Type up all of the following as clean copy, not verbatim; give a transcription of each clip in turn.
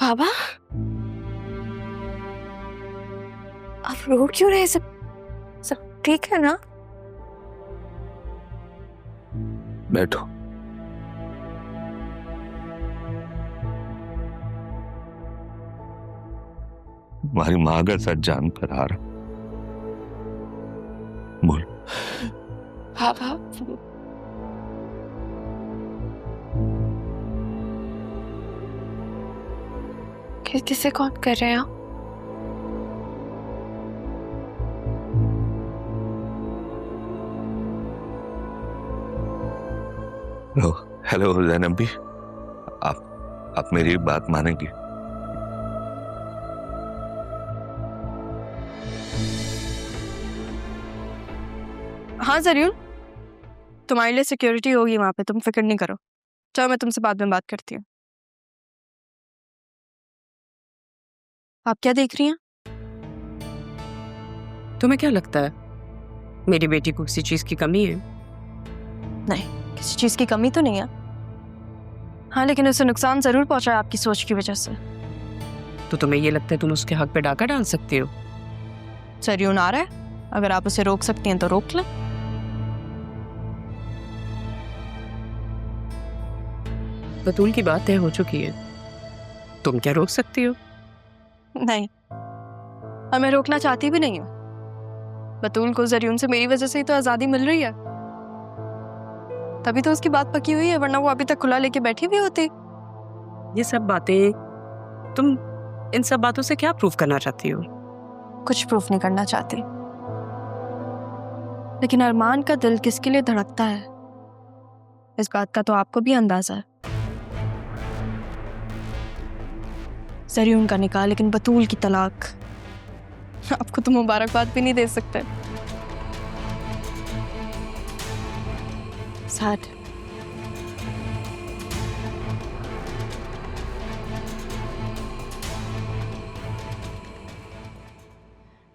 बाबा, आप रो क्यों रहे? सब सब ठीक है ना? बैठो। तुम्हारी माँ का सच जान कर आ रहा। बोल। बाबा, किससे कॉल कर रहे हैं आप? हेलो हेलो ज़ैनब भी, आप मेरी बात मानेंगी? हाँ जरूर, तुम्हारे लिए सिक्योरिटी होगी वहां पे, तुम फिक्र नहीं करो। चलो मैं तुमसे बाद में बात करती हूँ। आप क्या देख रही हैं? तुम्हें क्या लगता है मेरी बेटी को किसी चीज की कमी है? नहीं, किसी चीज की कमी तो नहीं है। हाँ, लेकिन उसे नुकसान जरूर पहुंचा है आपकी सोच की वजह से। तो तुम्हें ये लगता है तुम उसके हक पे डाका डाल सकती हो? जरूर आ रहा है, अगर आप उसे रोक सकती हैं तो रोक लें। बतूल की बात तय हो चुकी है, तुम क्या रोक सकती हो? नहीं, और मैं रोकना चाहती भी नहीं हूँ। बतूल को जरियून से मेरी वजह से ही तो आजादी मिल रही है, तभी तो उसकी बात पकी हुई है, वरना वो अभी तक खुला लेके बैठी भी होती। ये सब बातें, तुम इन सब बातों से क्या प्रूव करना चाहती हो? कुछ प्रूफ नहीं करना चाहती, लेकिन अरमान का दिल किसके लिए धड़कता है इस बात का तो आपको भी अंदाजा है। जरियून का निकाह, लेकिन बतूल की तलाक। आपको तो मुबारकबाद भी नहीं दे सकते। सैड।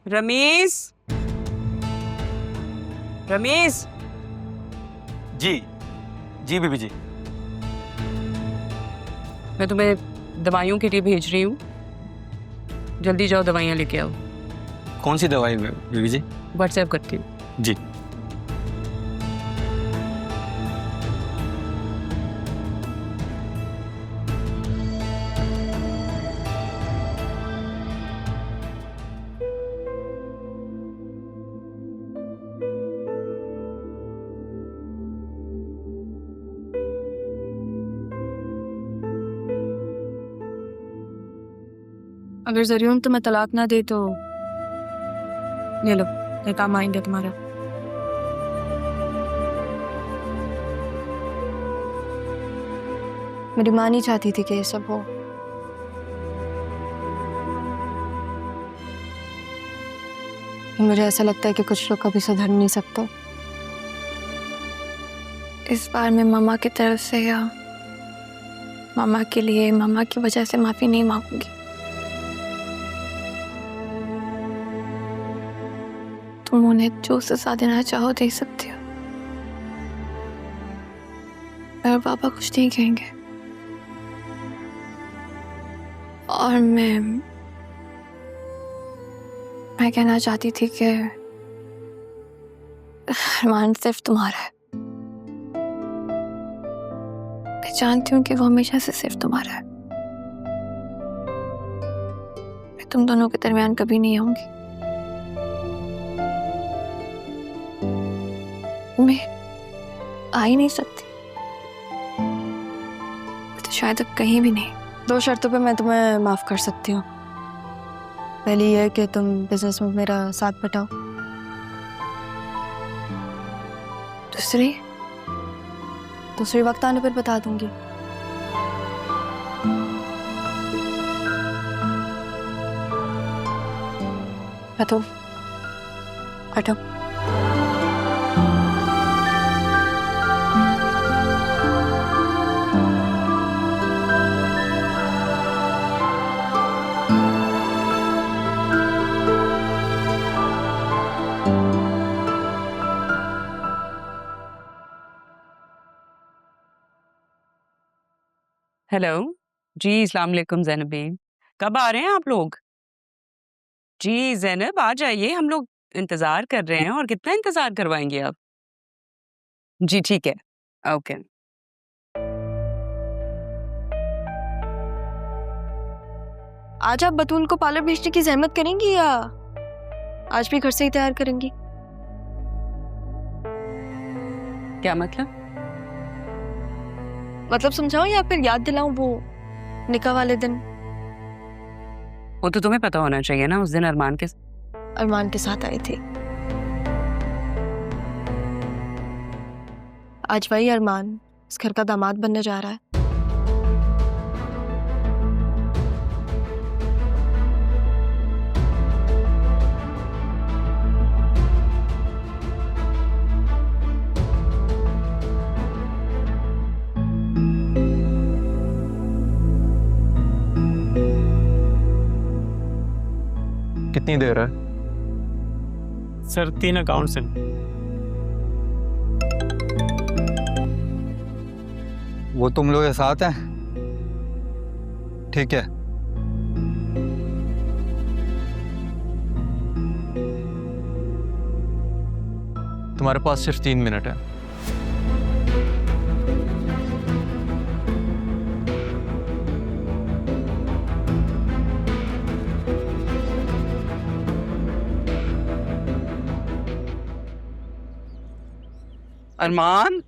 रमेश, रमेश। जी जी बीबी जी। मैं तुम्हें दवाइयों के लिए भेज रही हूँ, जल्दी जाओ दवाइयाँ लेके आओ। कौन सी दवाई बीबी जी? व्हाट्सएप करती हूँ। जी। अगर जरियून तुम्हें तलाक ना दे तो ले लो, ये काम आएंगे तुम्हारा। मेरी माँ नहीं चाहती थी कि ये सब हो। मुझे ऐसा लगता है कि कुछ लोग कभी सुधर नहीं सकते। इस बार मैं मामा की तरफ से या मामा के लिए मामा की वजह से माफी नहीं मांगूंगी। तुम उन्हें जो सजा देना चाहो दे सकते हो, और पापा कुछ नहीं कहेंगे। और मैं कहना चाहती थी कि अरमान सिर्फ तुम्हारा है। मैं जानती हूँ कि वो हमेशा से सिर्फ तुम्हारा है। मैं तुम दोनों के दरमियान कभी नहीं आऊंगी। मैं आ ही नहीं सकती, तो शायद अब कहीं भी नहीं। 2 शर्तों पे मैं तुम्हें माफ कर सकती हूँ। पहली ये कि तुम बिजनेस में मेरा साथ बटाओ। दूसरी वक्त आने पर बता दूंगी। हटो हटो। हेलो, जी अस्सलाम वालेकुम ज़ैनब बेन, कब आ रहे हैं आप लोग? जी ज़ैनब आ जाइए, हम लोग इंतजार कर रहे हैं। और कितना इंतजार करवाएंगे आप? जी ठीक है, ओके। आज आप बतूल को पार्लर भेजने की जहमत करेंगी या आज भी घर से ही तैयार करेंगी? क्या मतलब? मतलब समझाओ या फिर याद दिलाऊं वो निकाह वाले दिन वो तो तुम्हें पता होना चाहिए ना, उस दिन अरमान के साथ आए थे। आज वही अरमान इस घर का दामाद बनने जा रहा है। कितनी देर है? सर 3 अकाउंट से। वो तुम लोग के साथ हैं? ठीक है। तुम्हारे पास सिर्फ 3 मिनट है। अरमान,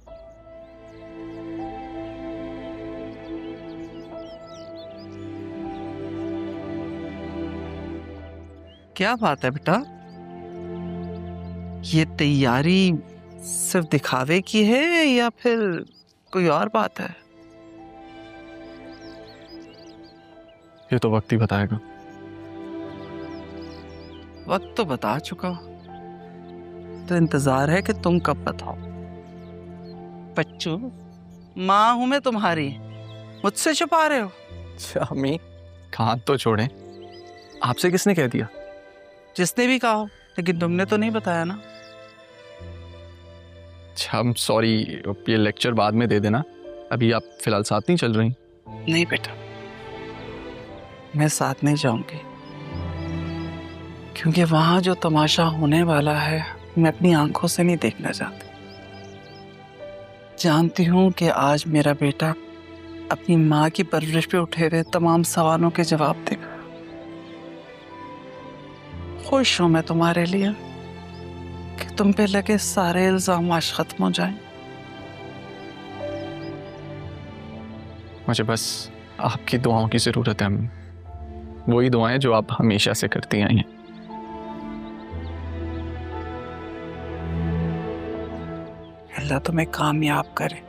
क्या बात है बेटा? ये तैयारी सिर्फ दिखावे की है या फिर कोई और बात है? ये तो वक्त ही बताएगा। वक्त तो बता चुका, तो इंतजार है कि तुम कब बताओ। बच्चू, माँ हूं मैं तुम्हारी, मुझसे छुपा रहे हो? अम्मी कान तो छोड़ें, आपसे किसने कह दिया? जिसने भी कहा हो, लेकिन तुमने तो नहीं बताया ना। अच्छा सॉरी, ये लेक्चर बाद में दे देना, अभी आप फिलहाल साथ नहीं चल रही? नहीं बेटा, मैं साथ नहीं जाऊंगी, क्योंकि वहां जो तमाशा होने वाला है मैं अपनी आंखों से नहीं देखना चाहती। जानती हूं कि आज मेरा बेटा अपनी माँ की परवरिश पे उठे हुए तमाम सवालों के जवाब देगा। खुश हूं मैं तुम्हारे लिए कि तुम पे लगे सारे इल्जाम आज खत्म हो जाएं। मुझे बस आपकी दुआओं की ज़रूरत है अम्मी, वही दुआएं जो आप हमेशा से करती आई हैं। अल्लाह तुम्हें कामयाब करे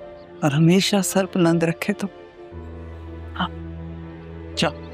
और हमेशा सर बुलंद रखे तुम। हाँ, जाओ।